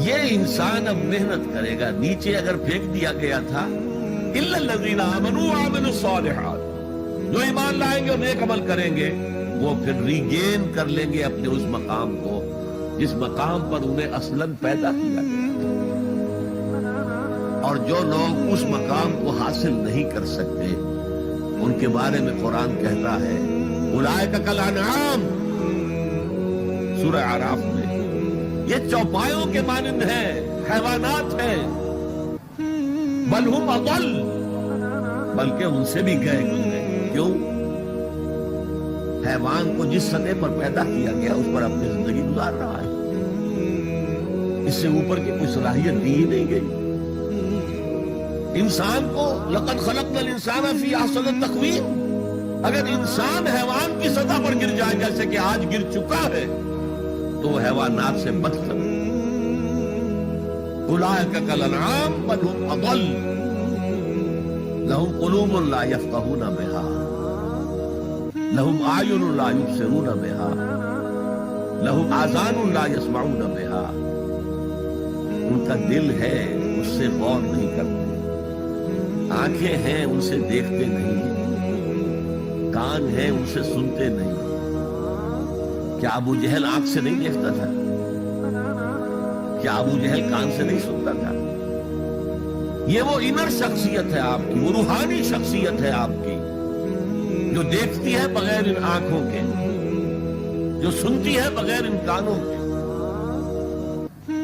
یہ انسان اب محنت کرے گا. نیچے اگر پھینک دیا گیا تھا الا الذین آمنوا وعملوا الصالحات، جو ایمان لائیں گے اور نیک عمل کریں گے وہ پھر ریگین کر لیں گے اپنے اس مقام کو جس مقام پر انہیں اصلاً پیدا کیا گیا تھا. اور جو لوگ اس مقام کو حاصل نہیں کر سکتے ان کے بارے میں قرآن کہتا ہے اولئک کالانعام، سورہ اعراف میں، یہ چوپایوں کے مانند ہیں، حیوانات ہیں. بل ہم اضل، بلکہ ان سے بھی گئے گزرے. کیوں؟ حیوان کو جس سطح پر پیدا کیا گیا اس پر اپنی زندگی گزار رہا ہے، اس سے اوپر کی کوئی صلاحیت دی ہی نہیں گئی. انسان کو لقد خلقنا الانسان فی احسن تقویم، اگر انسان حیوان کی سطح پر گر جائے جیسے کہ آج گر چکا ہے تو وہ حیوانات سے بدتر. اولئک کالانعام بل ہم اضل لهم قلوب لا يفقهون بها لهم اعین لا يبصرون بها لهم آذان لا يسمعون بها. ان کا دل ہے اس سے غور نہیں کرتے، آنکھیں ہیں ان سے دیکھتے نہیں، کان ہیں ان سے سنتے نہیں. کیا ابو جہل آنکھ سے نہیں دیکھتا تھا؟ کیا ابو جہل کان سے نہیں سنتا تھا؟ یہ وہ انر شخصیت ہے آپ کی، وہ روحانی شخصیت ہے آپ کی، جو دیکھتی ہے بغیر ان آنکھوں کے، جو سنتی ہے بغیر ان کانوں کے،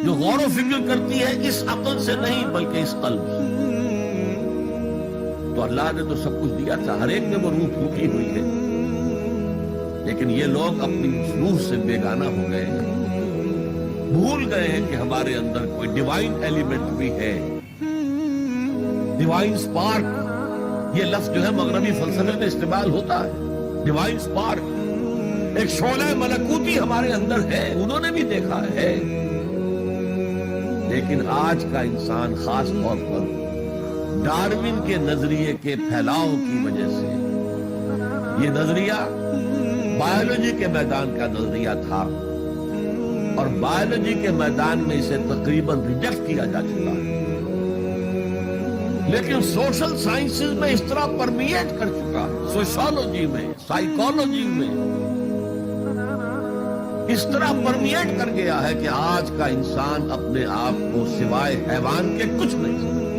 جو غور و فکر کرتی ہے اس عقل سے نہیں بلکہ اس قلب سے. تو اللہ نے تو سب کچھ دیا تھا، ہر ایک میں وہ روح پھونکی ہوئی ہے، لیکن یہ لوگ اپنی روح سے بیگانہ ہو گئے ہیں، بھول گئے ہیں کہ ہمارے اندر کوئی ڈیوائن ایلیمنٹ بھی ہے. ڈیوائن سپارک، یہ لفظ جو ہے مغربی فلسفے میں استعمال ہوتا ہے. ڈیوائن سپارک، ایک شعلہ ملکوتی ہمارے اندر ہے، انہوں نے بھی دیکھا ہے. لیکن آج کا انسان خاص طور پر ڈارون کے نظریے کے پھیلاؤ کی وجہ سے، یہ نظریہ بایولوجی کے میدان کا نظریہ تھا اور بایولوجی کے میدان میں اسے تقریباً ریجیکٹ کیا جا چکا ہے، لیکن سوشل سائنسز میں اس طرح پرمیٹ کر چکا ہے، سوشالوجی میں، سائیکالوجی میں اس طرح پرمیٹ کر گیا ہے کہ آج کا انسان اپنے آپ کو سوائے حیوان کے کچھ نہیں سمجھتا.